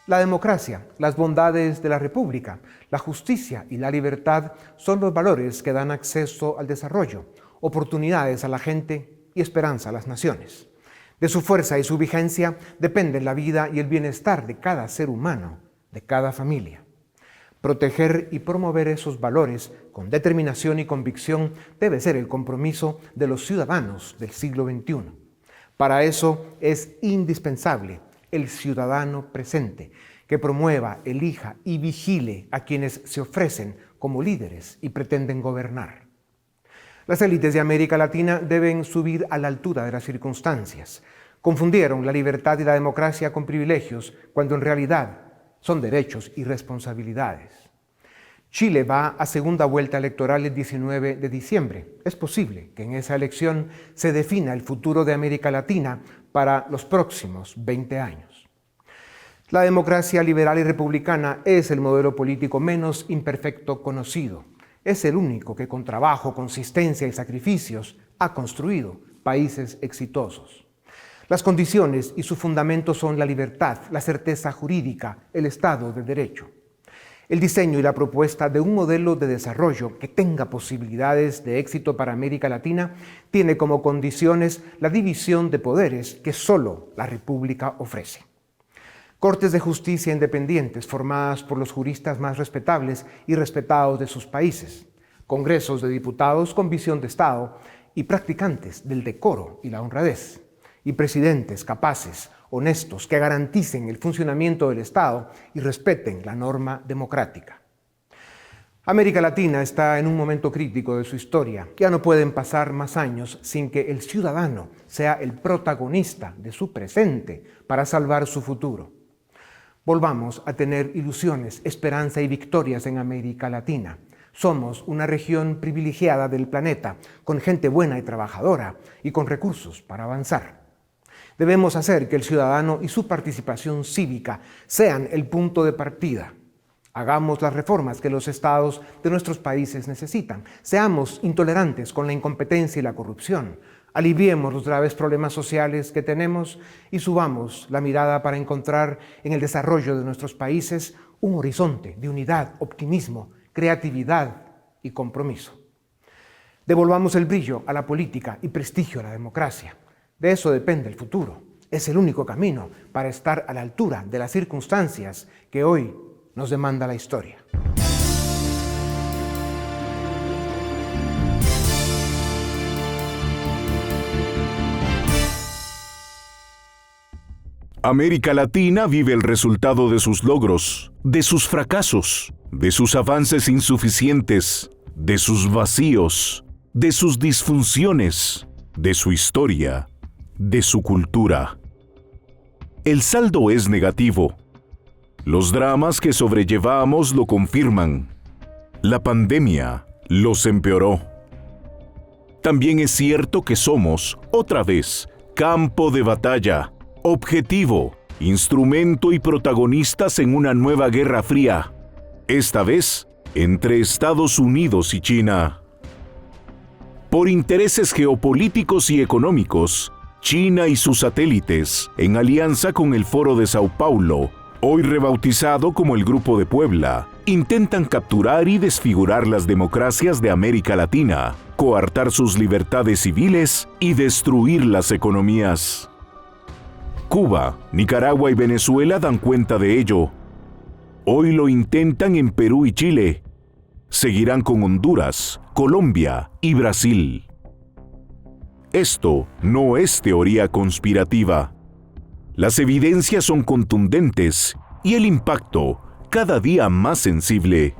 La democracia, las bondades de la república, la justicia y la libertad son los valores que dan acceso al desarrollo, oportunidades a la gente y esperanza a las naciones. De su fuerza y su vigencia dependen la vida y el bienestar de cada ser humano, de cada familia. Proteger y promover esos valores con determinación y convicción debe ser el compromiso de los ciudadanos del siglo XXI. Para eso es indispensable el ciudadano presente, que promueva, elija y vigile a quienes se ofrecen como líderes y pretenden gobernar. Las élites de América Latina deben subir a la altura de las circunstancias. Confundieron la libertad y la democracia con privilegios, cuando en realidad son derechos y responsabilidades. Chile va a segunda vuelta electoral el 19 de diciembre. Es posible que en esa elección se defina el futuro de América Latina para los próximos 20 años. La democracia liberal y republicana es el modelo político menos imperfecto conocido. Es el único que con trabajo, consistencia y sacrificios ha construido países exitosos. Las condiciones y su fundamento son la libertad, la certeza jurídica, el Estado de Derecho. El diseño y la propuesta de un modelo de desarrollo que tenga posibilidades de éxito para América Latina tiene como condiciones la división de poderes que solo la República ofrece. Cortes de justicia independientes formadas por los juristas más respetables y respetados de sus países, congresos de diputados con visión de Estado y practicantes del decoro y la honradez, y presidentes capaces, honestos, que garanticen el funcionamiento del Estado y respeten la norma democrática. América Latina está en un momento crítico de su historia. Ya no pueden pasar más años sin que el ciudadano sea el protagonista de su presente para salvar su futuro. Volvamos a tener ilusiones, esperanza y victorias en América Latina. Somos una región privilegiada del planeta, con gente buena y trabajadora y con recursos para avanzar. Debemos hacer que el ciudadano y su participación cívica sean el punto de partida. Hagamos las reformas que los estados de nuestros países necesitan. Seamos intolerantes con la incompetencia y la corrupción. Aliviemos los graves problemas sociales que tenemos y subamos la mirada para encontrar en el desarrollo de nuestros países un horizonte de unidad, optimismo, creatividad y compromiso. Devolvamos el brillo a la política y prestigio a la democracia. De eso depende el futuro. Es el único camino para estar a la altura de las circunstancias que hoy nos demanda la historia. América Latina vive el resultado de sus logros, de sus fracasos, de sus avances insuficientes, de sus vacíos, de sus disfunciones, de su historia, de su cultura. El saldo es negativo. Los dramas que sobrellevamos lo confirman. La pandemia los empeoró. También es cierto que somos, otra vez, campo de batalla, objetivo, instrumento y protagonistas en una nueva guerra fría, esta vez entre Estados Unidos y China. Por intereses geopolíticos y económicos, China y sus satélites, en alianza con el Foro de Sao Paulo, hoy rebautizado como el Grupo de Puebla, intentan capturar y desfigurar las democracias de América Latina, coartar sus libertades civiles y destruir las economías. Cuba, Nicaragua y Venezuela dan cuenta de ello. Hoy lo intentan en Perú y Chile. Seguirán con Honduras, Colombia y Brasil. Esto no es teoría conspirativa. Las evidencias son contundentes y el impacto cada día más sensible.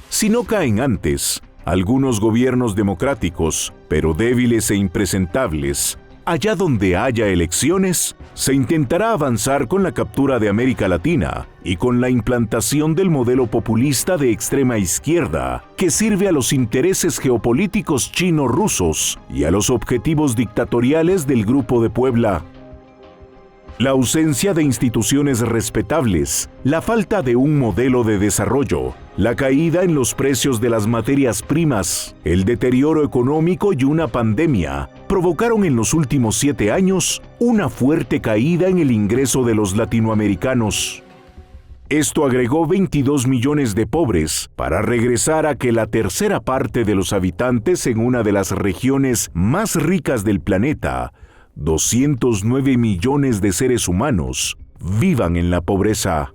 Si no caen antes, algunos gobiernos democráticos, pero débiles e impresentables, allá donde haya elecciones, se intentará avanzar con la captura de América Latina y con la implantación del modelo populista de extrema izquierda, que sirve a los intereses geopolíticos chino-rusos y a los objetivos dictatoriales del Grupo de Puebla. La ausencia de instituciones respetables, la falta de un modelo de desarrollo, La caída en los precios de las materias primas, el deterioro económico y una pandemia provocaron en los últimos 7 años una fuerte caída en el ingreso de los latinoamericanos. Esto agregó 22 millones de pobres para regresar a que la tercera parte de los habitantes en una de las regiones más ricas del planeta, 209 millones de seres humanos, vivan en la pobreza.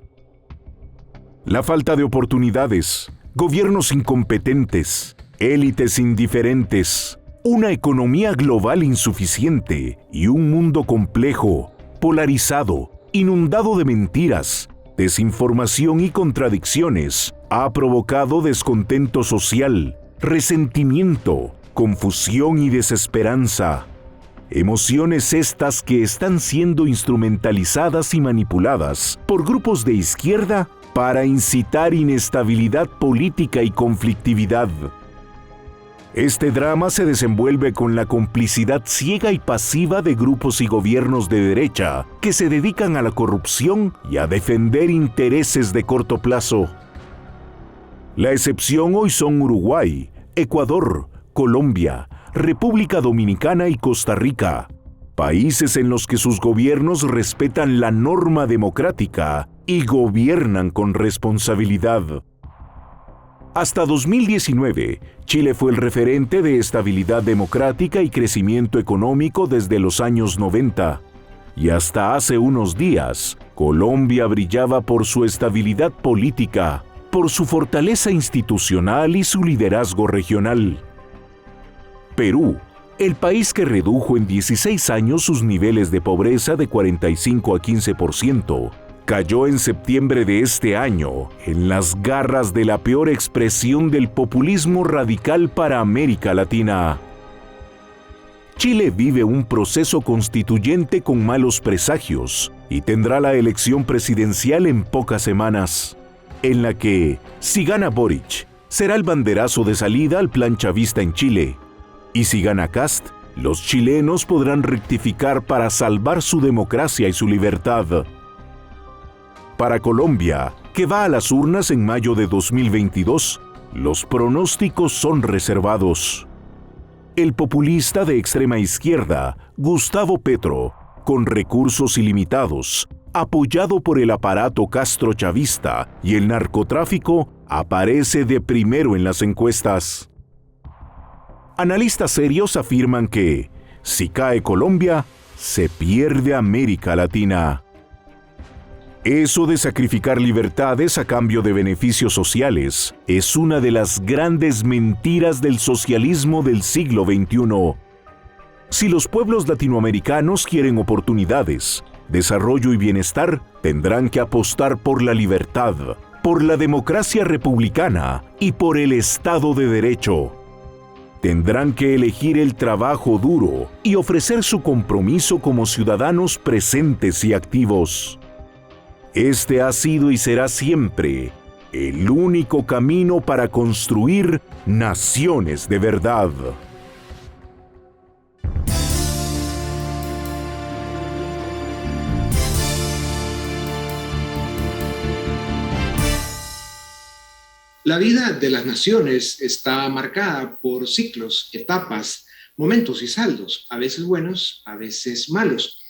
La falta de oportunidades, gobiernos incompetentes, élites indiferentes, una economía global insuficiente y un mundo complejo, polarizado, inundado de mentiras, desinformación y contradicciones, ha provocado descontento social, resentimiento, confusión y desesperanza. Emociones estas que están siendo instrumentalizadas y manipuladas por grupos de izquierda para incitar inestabilidad política y conflictividad. Este drama se desenvuelve con la complicidad ciega y pasiva de grupos y gobiernos de derecha que se dedican a la corrupción y a defender intereses de corto plazo. La excepción hoy son Uruguay, Ecuador, Colombia, República Dominicana y Costa Rica, países en los que sus gobiernos respetan la norma democrática y gobiernan con responsabilidad. Hasta 2019, Chile fue el referente de estabilidad democrática y crecimiento económico desde los años 90. Y hasta hace unos días, Colombia brillaba por su estabilidad política, por su fortaleza institucional y su liderazgo regional. Perú, el país que redujo en 16 años sus niveles de pobreza de 45 a 15%, cayó en septiembre de este año en las garras de la peor expresión del populismo radical para América Latina. Chile vive un proceso constituyente con malos presagios y tendrá la elección presidencial en pocas semanas, en la que, si gana Boric, será el banderazo de salida al plan chavista en Chile, y si gana Kast, los chilenos podrán rectificar para salvar su democracia y su libertad. Para Colombia, que va a las urnas en mayo de 2022, los pronósticos son reservados. El populista de extrema izquierda, Gustavo Petro, con recursos ilimitados, apoyado por el aparato castrochavista y el narcotráfico, aparece de primero en las encuestas. Analistas serios afirman que, si cae Colombia, se pierde América Latina. Eso de sacrificar libertades a cambio de beneficios sociales es una de las grandes mentiras del socialismo del siglo XXI. Si los pueblos latinoamericanos quieren oportunidades, desarrollo y bienestar, tendrán que apostar por la libertad, por la democracia republicana y por el Estado de Derecho. Tendrán que elegir el trabajo duro y ofrecer su compromiso como ciudadanos presentes y activos. Este ha sido y será siempre el único camino para construir naciones de verdad. La vida de las naciones está marcada por ciclos, etapas, momentos y saldos, a veces buenos, a veces malos.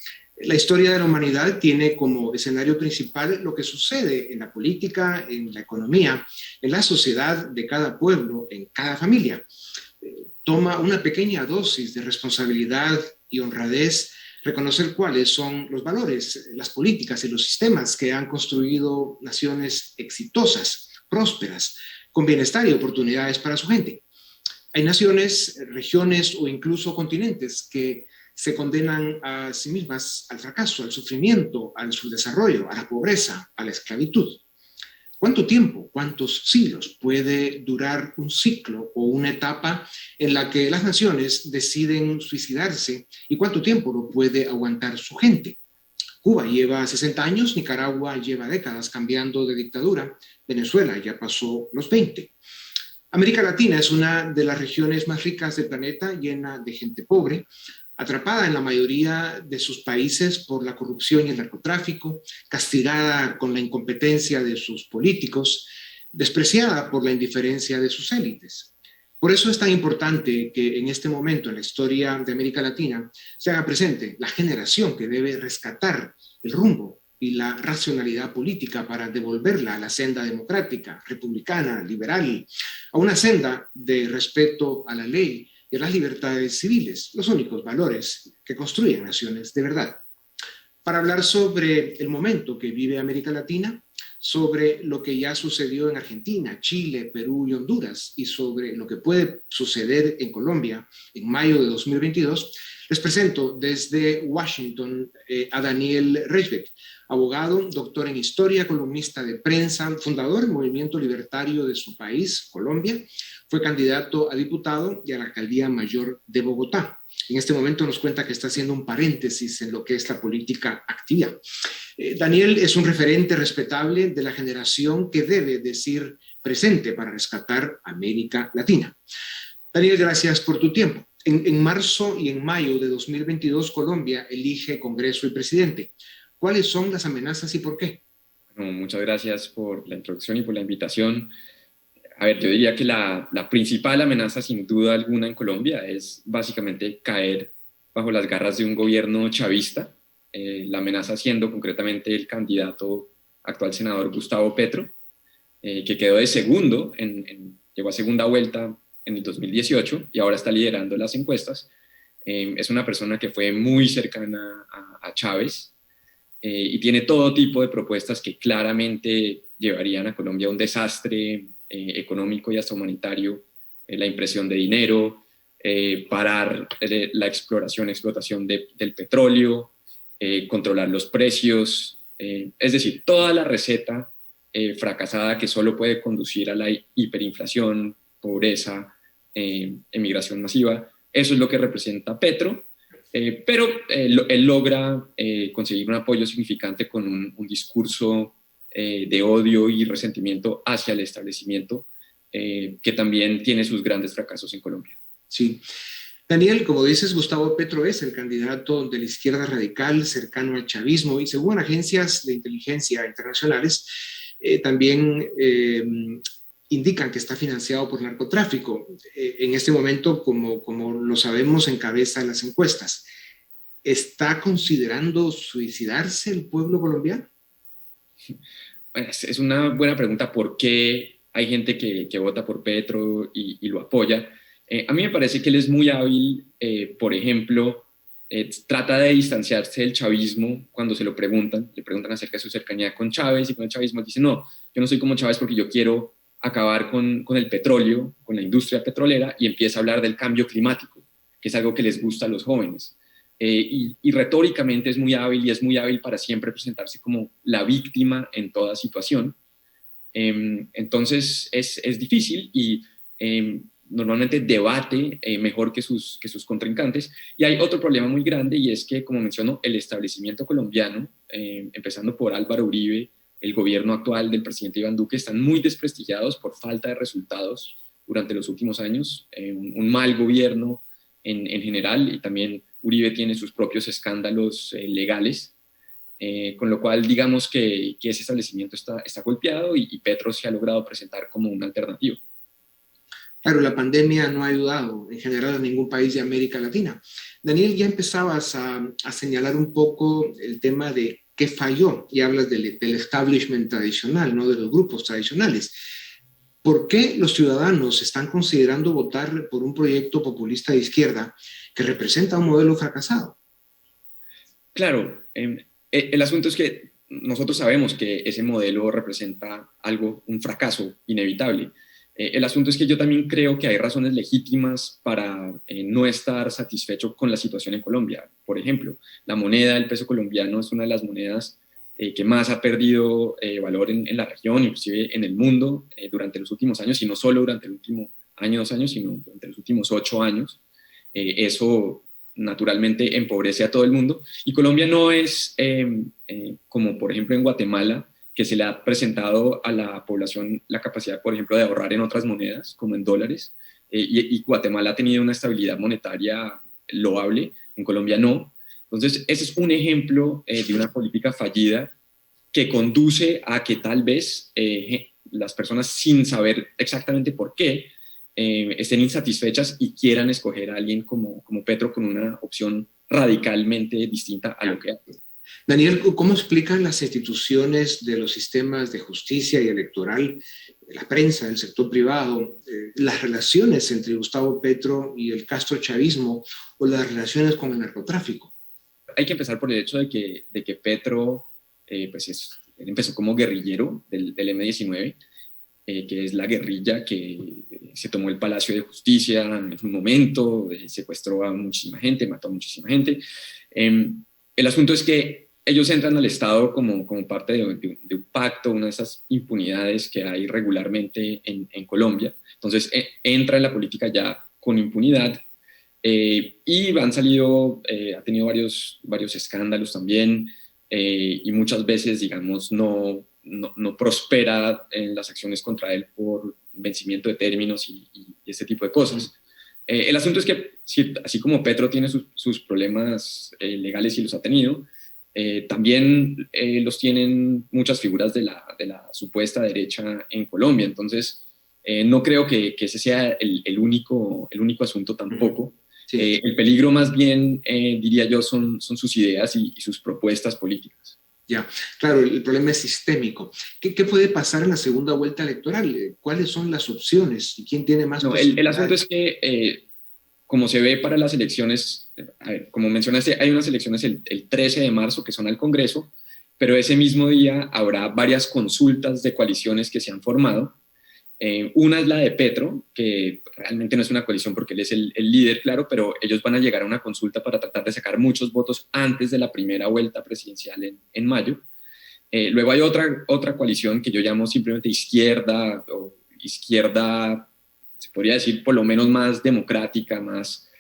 La historia de la humanidad tiene como escenario principal lo que sucede en la política, en la economía, en la sociedad de cada pueblo, en cada familia. Toma una pequeña dosis de responsabilidad y honradez reconocer cuáles son los valores, las políticas y los sistemas que han construido naciones exitosas, prósperas, con bienestar y oportunidades para su gente. Hay naciones, regiones o incluso continentes que se condenan a sí mismas al fracaso, al sufrimiento, al subdesarrollo, a la pobreza, a la esclavitud. ¿Cuánto tiempo, cuántos siglos puede durar un ciclo o una etapa en la que las naciones deciden suicidarse y cuánto tiempo lo puede aguantar su gente? Cuba lleva 60 años, Nicaragua lleva décadas cambiando de dictadura, Venezuela ya pasó los 20. América Latina es una de las regiones más ricas del planeta, llena de gente pobre, atrapada en la mayoría de sus países por la corrupción y el narcotráfico, castigada con la incompetencia de sus políticos, despreciada por la indiferencia de sus élites. Por eso es tan importante que en este momento en la historia de América Latina se haga presente la generación que debe rescatar el rumbo y la racionalidad política para devolverla a la senda democrática, republicana, liberal, a una senda de respeto a la ley y a las libertades civiles, los únicos valores que construyen naciones de verdad. Para hablar sobre el momento que vive América Latina, sobre lo que ya sucedió en Argentina, Chile, Perú y Honduras, y sobre lo que puede suceder en Colombia en mayo de 2022, les presento desde Washington a Daniel Reichbeck, abogado, doctor en historia, columnista de prensa, fundador del movimiento libertario de su país, Colombia. Fue candidato a diputado y a la alcaldía mayor de Bogotá. En este momento nos cuenta que está haciendo un paréntesis en lo que es la política activa. Daniel es un referente respetable de la generación que debe decir presente para rescatar América Latina. Daniel, gracias por tu tiempo. En marzo y en mayo de 2022, Colombia elige Congreso y presidente. ¿Cuáles son las amenazas y por qué? Bueno, muchas gracias por la introducción y por la invitación. A ver, yo diría que la principal amenaza, sin duda alguna, en Colombia es básicamente caer bajo las garras de un gobierno chavista. La amenaza siendo concretamente el candidato actual senador Gustavo Petro, que quedó de segundo, llegó a segunda vuelta en el 2018 y ahora está liderando las encuestas. Es una persona que fue muy cercana a Chávez y tiene todo tipo de propuestas que claramente llevarían a Colombia a un desastre económico y hasta humanitario, la impresión de dinero, parar la explotación del petróleo, controlar los precios, es decir, toda la receta fracasada que solo puede conducir a la hiperinflación, pobreza, emigración masiva. Eso es lo que representa Petro, pero él logra conseguir un apoyo significante con un discurso de odio y resentimiento hacia el establecimiento, que también tiene sus grandes fracasos en Colombia. Sí. Daniel, como dices, Gustavo Petro es el candidato de la izquierda radical cercano al chavismo y según agencias de inteligencia internacionales, también indican que está financiado por narcotráfico. En este momento, como lo sabemos, encabeza las encuestas. ¿Está considerando suicidarse el pueblo colombiano? Es una buena pregunta. ¿Por qué hay gente que vota por Petro y lo apoya? A mí me parece que él es muy hábil, por ejemplo, trata de distanciarse del chavismo cuando se lo preguntan, le preguntan acerca de su cercanía con Chávez y con el chavismo, él dice, no, yo no soy como Chávez porque yo quiero acabar con el petróleo, con la industria petrolera, y empieza a hablar del cambio climático, que es algo que les gusta a los jóvenes. Y retóricamente es muy hábil y es muy hábil para siempre presentarse como la víctima en toda situación. Entonces es difícil y normalmente debate mejor que sus contrincantes. Y hay otro problema muy grande y es que, como menciono, el establecimiento colombiano, empezando por Álvaro Uribe, el gobierno actual del presidente Iván Duque, están muy desprestigiados por falta de resultados durante los últimos años, un mal gobierno en general, y también Uribe tiene sus propios escándalos legales, con lo cual digamos que ese establecimiento está golpeado y Petro se ha logrado presentar como una alternativa. Claro, la pandemia no ha ayudado en general a ningún país de América Latina. Daniel, ya empezabas a señalar un poco el tema de qué falló, y hablas del establishment tradicional, ¿no? De los grupos tradicionales. ¿Por qué los ciudadanos están considerando votar por un proyecto populista de izquierda que representa un modelo fracasado? Claro, el asunto es que nosotros sabemos que ese modelo representa un fracaso inevitable. El asunto es que yo también creo que hay razones legítimas para no estar satisfecho con la situación en Colombia. Por ejemplo, la moneda, el peso colombiano, es una de las monedas que más ha perdido valor en la región, inclusive en el mundo, durante los últimos años, y no solo durante el último año, 2 años, sino durante los últimos 8 años. Eso naturalmente empobrece a todo el mundo. Y Colombia no es como, por ejemplo, en Guatemala, que se le ha presentado a la población la capacidad, por ejemplo, de ahorrar en otras monedas, como en dólares, y Guatemala ha tenido una estabilidad monetaria loable, en Colombia no. Entonces, ese es un ejemplo de una política fallida que conduce a que tal vez las personas, sin saber exactamente por qué, estén insatisfechas y quieran escoger a alguien como Petro con una opción radicalmente distinta a lo que hace. Daniel, ¿cómo explican las instituciones de los sistemas de justicia y electoral, la prensa, el sector privado, las relaciones entre Gustavo Petro y el castrochavismo o las relaciones con el narcotráfico? Hay que empezar por el hecho de que Petro él empezó como guerrillero del M-19, que es la guerrilla que se tomó el Palacio de Justicia en un momento, secuestró a muchísima gente, mató a muchísima gente. El asunto es que ellos entran al Estado como parte de un pacto, una de esas impunidades que hay regularmente en Colombia. Entonces entra en la política ya con impunidad, y han salido, ha tenido varios escándalos también, y muchas veces, digamos, no prospera en las acciones contra él por vencimiento de términos y este tipo de cosas. El asunto es que, así como Petro tiene sus problemas legales y los ha tenido, también los tienen muchas figuras de la supuesta derecha en Colombia. Entonces, no creo que ese sea el único asunto tampoco. Sí. El peligro más bien, diría yo, son sus ideas y sus propuestas políticas. Ya, claro, el problema es sistémico. ¿Qué puede pasar en la segunda vuelta electoral? ¿Cuáles son las opciones? ¿Y quién tiene más posibilidades? El asunto es que, como se ve para las elecciones, como mencionaste, hay unas elecciones el 13 de marzo que son al Congreso, pero ese mismo día habrá varias consultas de coaliciones que se han formado. Una es la de Petro, que realmente no es una coalición porque él es el líder, claro, pero ellos van a llegar a una consulta para tratar de sacar muchos votos antes de la primera vuelta presidencial en mayo. Luego hay otra coalición que yo llamo simplemente izquierda, o izquierda, se podría decir, por lo menos más democrática, más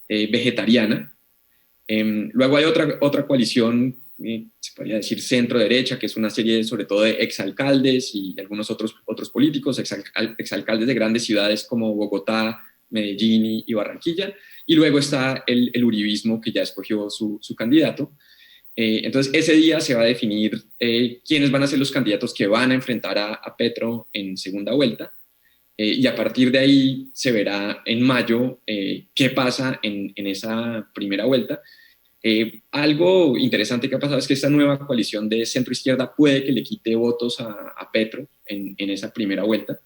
vegetariana. Luego hay otra coalición, se podría decir centro-derecha, que es una serie sobre todo de exalcaldes y algunos otros políticos, exalcaldes de grandes ciudades como Bogotá, Medellín y Barranquilla. Y luego está el uribismo, que ya escogió su candidato. Entonces, ese día se va a definir quiénes van a ser los candidatos que van a enfrentar a Petro en segunda vuelta. Y a partir de ahí se verá en mayo qué pasa en esa primera vuelta. Algo interesante que ha pasado es que esta nueva coalición de centro-izquierda puede que le quite votos a Petro en esa primera vuelta,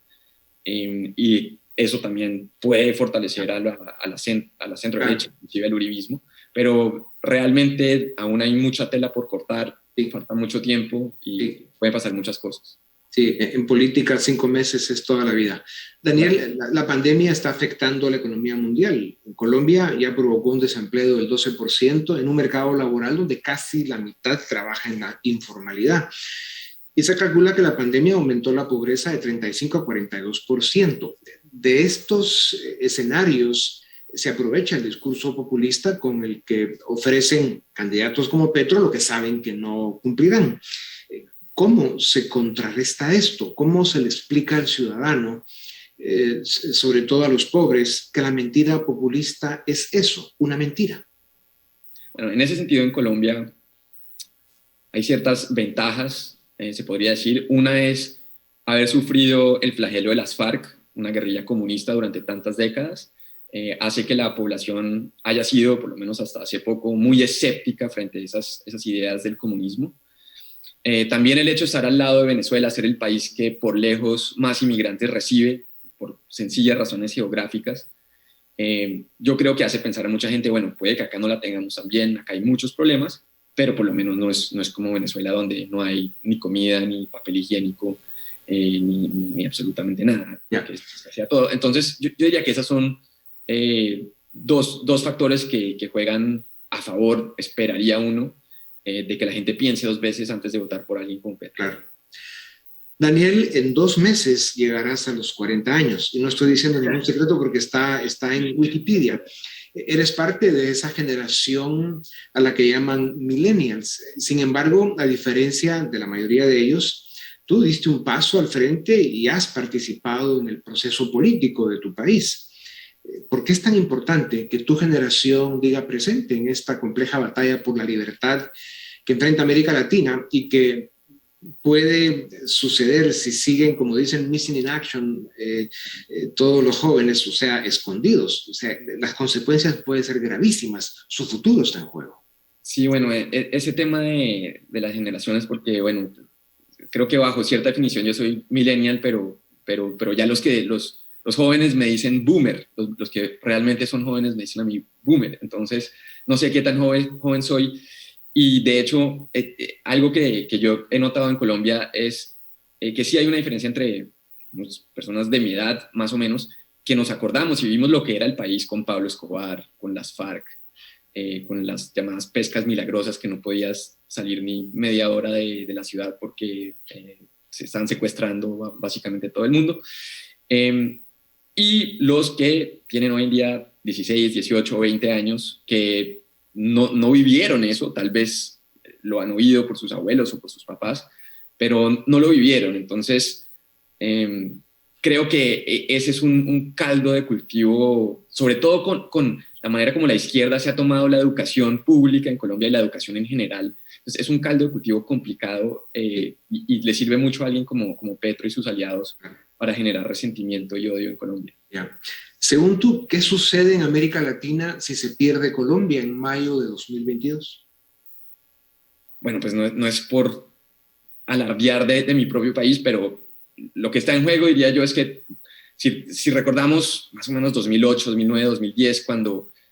y eso también puede fortalecer a la centro-derecha, inclusive al uribismo, pero realmente aún hay mucha tela por cortar, falta mucho tiempo y pueden pasar muchas cosas. Sí, en política 5 meses es toda la vida. Daniel, la pandemia está afectando a la economía mundial. En Colombia ya provocó un desempleo del 12% en un mercado laboral donde casi la mitad trabaja en la informalidad. Y se calcula que la pandemia aumentó la pobreza de 35 a 42%. De estos escenarios se aprovecha el discurso populista con el que ofrecen candidatos como Petro lo que saben que no cumplirán. ¿Cómo se contrarresta esto? ¿Cómo se le explica al ciudadano, sobre todo a los pobres, que la mentira populista es eso, una mentira? Bueno, en ese sentido en Colombia hay ciertas ventajas, se podría decir. Una es haber sufrido el flagelo de las FARC, una guerrilla comunista durante tantas décadas. Hace que la población haya sido, por lo menos hasta hace poco, muy escéptica frente a esas ideas del comunismo. También el hecho de estar al lado de Venezuela, ser el país que por lejos más inmigrantes recibe, por sencillas razones geográficas, yo creo que hace pensar a mucha gente, bueno, puede que acá no la tengamos tan bien, acá hay muchos problemas, pero por lo menos no es como Venezuela, donde no hay ni comida, ni papel higiénico, ni absolutamente nada. Yeah. Que sea todo. Entonces yo diría que esas son dos factores que juegan a favor, esperaría uno, de que la gente piense 2 veces antes de votar por alguien como Petro. Claro. Daniel, en 2 meses llegarás a los 40 años. Y no estoy diciendo ningún secreto porque está en Wikipedia. Eres parte de esa generación a la que llaman millennials. Sin embargo, a diferencia de la mayoría de ellos, tú diste un paso al frente y has participado en el proceso político de tu país. ¿Por qué es tan importante que tu generación diga presente en esta compleja batalla por la libertad que enfrenta América Latina y que puede suceder si siguen, como dicen, missing in action, todos los jóvenes, o sea, escondidos? O sea, las consecuencias pueden ser gravísimas, su futuro está en juego. Sí, bueno, ese tema de las generaciones, porque, bueno, creo que bajo cierta definición yo soy millennial, pero ya los jóvenes me dicen boomer, los que realmente son jóvenes me dicen a mí boomer, entonces no sé qué tan joven soy, y de hecho algo que yo he notado en Colombia es que sí hay una diferencia entre personas de mi edad, más o menos, que nos acordamos y vimos lo que era el país con Pablo Escobar, con las FARC, con las llamadas pescas milagrosas, que no podías salir ni media hora de la ciudad porque se están secuestrando básicamente todo el mundo. Y los que tienen hoy en día 16, 18 o 20 años, que no vivieron eso, tal vez lo han oído por sus abuelos o por sus papás, pero no lo vivieron. Entonces, creo que ese es un caldo de cultivo, sobre todo con la manera como la izquierda se ha tomado la educación pública en Colombia y la educación en general. Entonces, es un caldo de cultivo complicado y le sirve mucho a alguien como Petro y sus aliados para generar resentimiento y odio en Colombia. Ya. Según tú, ¿qué sucede en América Latina si se pierde Colombia en mayo de 2022? Bueno, pues no es por alardear de mi propio país, pero lo que está en juego, diría yo, es que si recordamos más o menos 2008, 2009, 2010,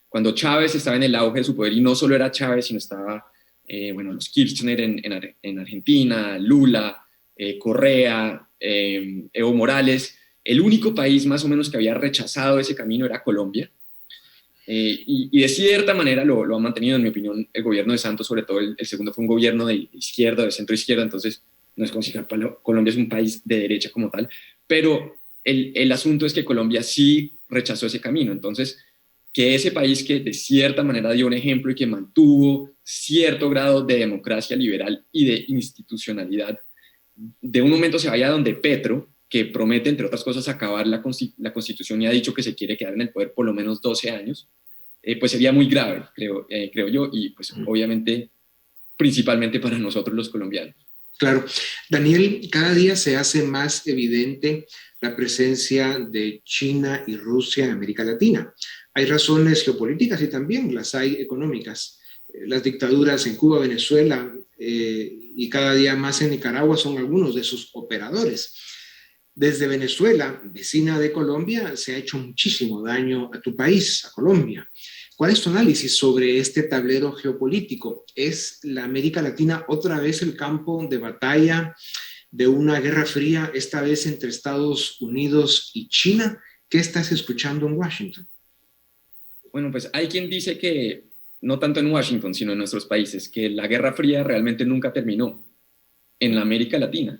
cuando Chávez estaba en el auge de su poder, y no solo era Chávez, sino estaba los Kirchner en Argentina, Lula, Correa, Evo Morales, el único país más o menos que había rechazado ese camino era Colombia. Y de cierta manera lo ha mantenido, en mi opinión, el gobierno de Santos, sobre todo el segundo fue un gobierno de izquierda, de centro izquierda, entonces no es considerar Colombia es un país de derecha como tal, pero el asunto es que Colombia sí rechazó ese camino. Entonces, que ese país que de cierta manera dio un ejemplo y que mantuvo cierto grado de democracia liberal y de institucionalidad, de un momento se vaya donde Petro, que promete, entre otras cosas, acabar la Constitución y ha dicho que se quiere quedar en el poder por lo menos 12 años, pues sería muy grave, creo yo, y pues obviamente, principalmente para nosotros los colombianos. Claro. Daniel, cada día se hace más evidente la presencia de China y Rusia en América Latina. Hay razones geopolíticas y también las hay económicas. Las dictaduras en Cuba, Venezuela y cada día más en Nicaragua son algunos de sus operadores. Desde Venezuela, vecina de Colombia, se ha hecho muchísimo daño a tu país, a Colombia. ¿Cuál es tu análisis sobre este tablero geopolítico? ¿Es la América Latina otra vez el campo de batalla de una guerra fría, esta vez entre Estados Unidos y China? ¿Qué estás escuchando en Washington? Bueno, pues hay quien dice que, no tanto en Washington, sino en nuestros países, que la Guerra Fría realmente nunca terminó en la América Latina.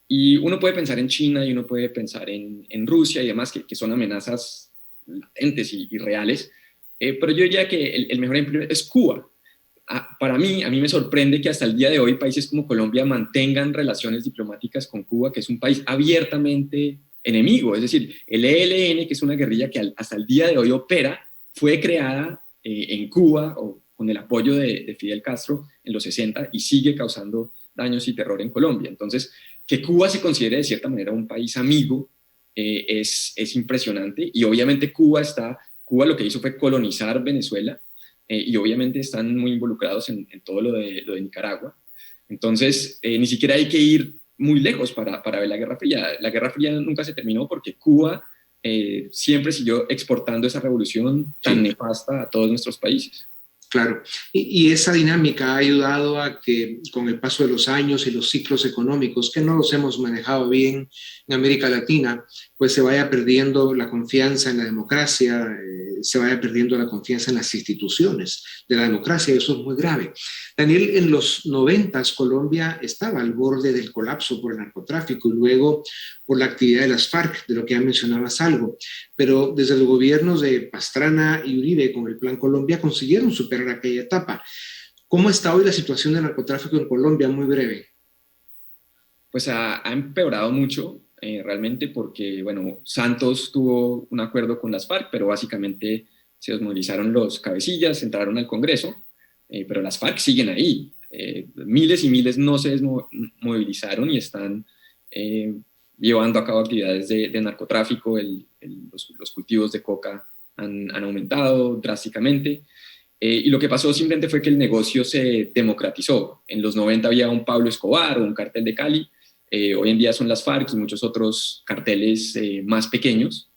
Y uno puede pensar en China y uno puede pensar en Rusia y demás, que son amenazas latentes y reales, pero yo diría que el mejor ejemplo es Cuba. A mí me sorprende que hasta el día de hoy países como Colombia mantengan relaciones diplomáticas con Cuba, que es un país abiertamente enemigo. Es decir, el ELN, que es una guerrilla que hasta el día de hoy opera, fue creada en Cuba o con el apoyo de Fidel Castro en los 60 y sigue causando daños y terror en Colombia. Entonces, que Cuba se considere de cierta manera un país amigo es impresionante, y obviamente Cuba lo que hizo fue colonizar Venezuela, y obviamente están muy involucrados en todo lo de Nicaragua. Entonces, ni siquiera hay que ir muy lejos para ver la Guerra Fría. La Guerra Fría nunca se terminó porque Cuba siempre siguió exportando esa revolución tan nefasta a todos nuestros países. Claro, y esa dinámica ha ayudado a que con el paso de los años y los ciclos económicos, que no los hemos manejado bien en América Latina, pues se vaya perdiendo la confianza en la democracia, se vaya perdiendo la confianza en las instituciones de la democracia, y eso es muy grave. Daniel, en los 90 Colombia estaba al borde del colapso por el narcotráfico y luego por la actividad de las FARC, de lo que ya mencionabas algo, pero desde los gobiernos de Pastrana y Uribe con el Plan Colombia consiguieron superar aquella etapa. ¿Cómo está hoy la situación del narcotráfico en Colombia? Muy breve. Pues ha empeorado mucho, realmente, porque, bueno, Santos tuvo un acuerdo con las FARC, pero básicamente se desmovilizaron los cabecillas, entraron al Congreso, pero las FARC siguen ahí. Miles y miles no se desmovilizaron y están llevando a cabo actividades de narcotráfico. Los cultivos de coca han aumentado drásticamente. Y lo que pasó simplemente fue que el negocio se democratizó. En los 90 había un Pablo Escobar o un cartel de Cali. Hoy en día son las FARC y muchos otros carteles más pequeños.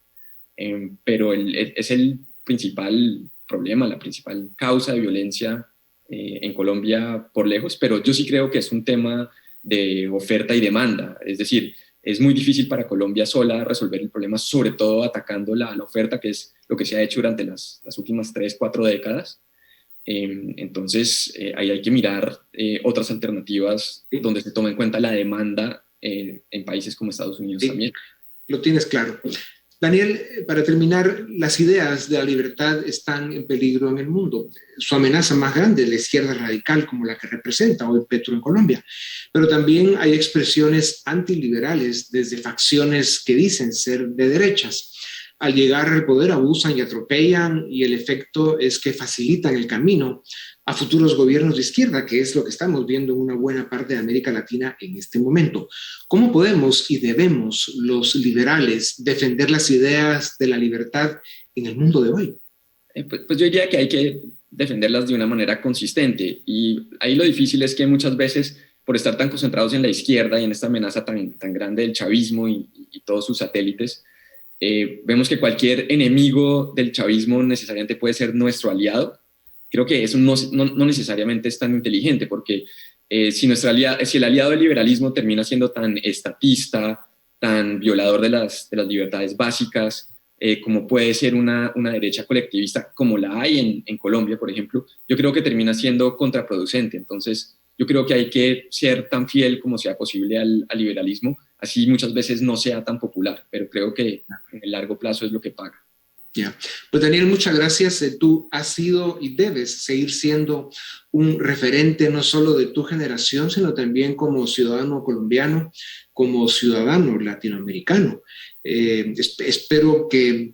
Pero es el principal problema, la principal causa de violencia en Colombia por lejos. Pero yo sí creo que es un tema de oferta y demanda. Es decir, es muy difícil para Colombia sola resolver el problema, sobre todo atacando la oferta, que es lo que se ha hecho durante las últimas 3, 4 décadas. Entonces, ahí hay que mirar otras alternativas donde se tome en cuenta la demanda en países como Estados Unidos también. Lo tienes claro. Daniel, para terminar, las ideas de la libertad están en peligro en el mundo. Su amenaza más grande es la izquierda radical, como la que representa hoy Petro en Colombia. Pero también hay expresiones antiliberales desde facciones que dicen ser de derechas. Al llegar al poder abusan y atropellan, y el efecto es que facilitan el camino a futuros gobiernos de izquierda, que es lo que estamos viendo en una buena parte de América Latina en este momento. ¿Cómo podemos y debemos los liberales defender las ideas de la libertad en el mundo de hoy? Pues yo diría que hay que defenderlas de una manera consistente, y ahí lo difícil es que muchas veces, por estar tan concentrados en la izquierda y en esta amenaza tan grande del chavismo y todos sus satélites, vemos que cualquier enemigo del chavismo necesariamente puede ser nuestro aliado. Creo que eso no necesariamente es tan inteligente, porque si el aliado del liberalismo termina siendo tan estatista, tan violador de las libertades básicas, como puede ser una derecha colectivista, como la hay en Colombia, por ejemplo, yo creo que termina siendo contraproducente. Entonces, yo creo que hay que ser tan fiel como sea posible al liberalismo, así muchas veces no sea tan popular, pero creo que en el largo plazo es lo que paga. Ya. Pues Daniel, muchas gracias. Tú has sido y debes seguir siendo un referente no solo de tu generación, sino también como ciudadano colombiano, como ciudadano latinoamericano. Espero que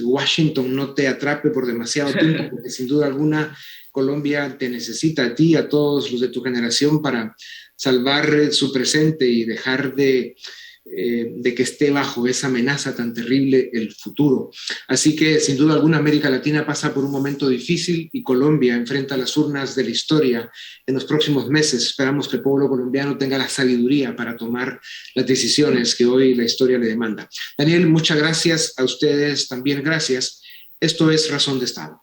Washington no te atrape por demasiado tiempo, porque sin duda alguna Colombia te necesita a ti, a todos los de tu generación, para salvar su presente y dejar de que esté bajo esa amenaza tan terrible el futuro. Así que sin duda alguna América Latina pasa por un momento difícil y Colombia enfrenta las urnas de la historia en los próximos meses. Esperamos que el pueblo colombiano tenga la sabiduría para tomar las decisiones que hoy la historia le demanda. Daniel, muchas gracias. A ustedes también gracias. Esto es Razón de Estado.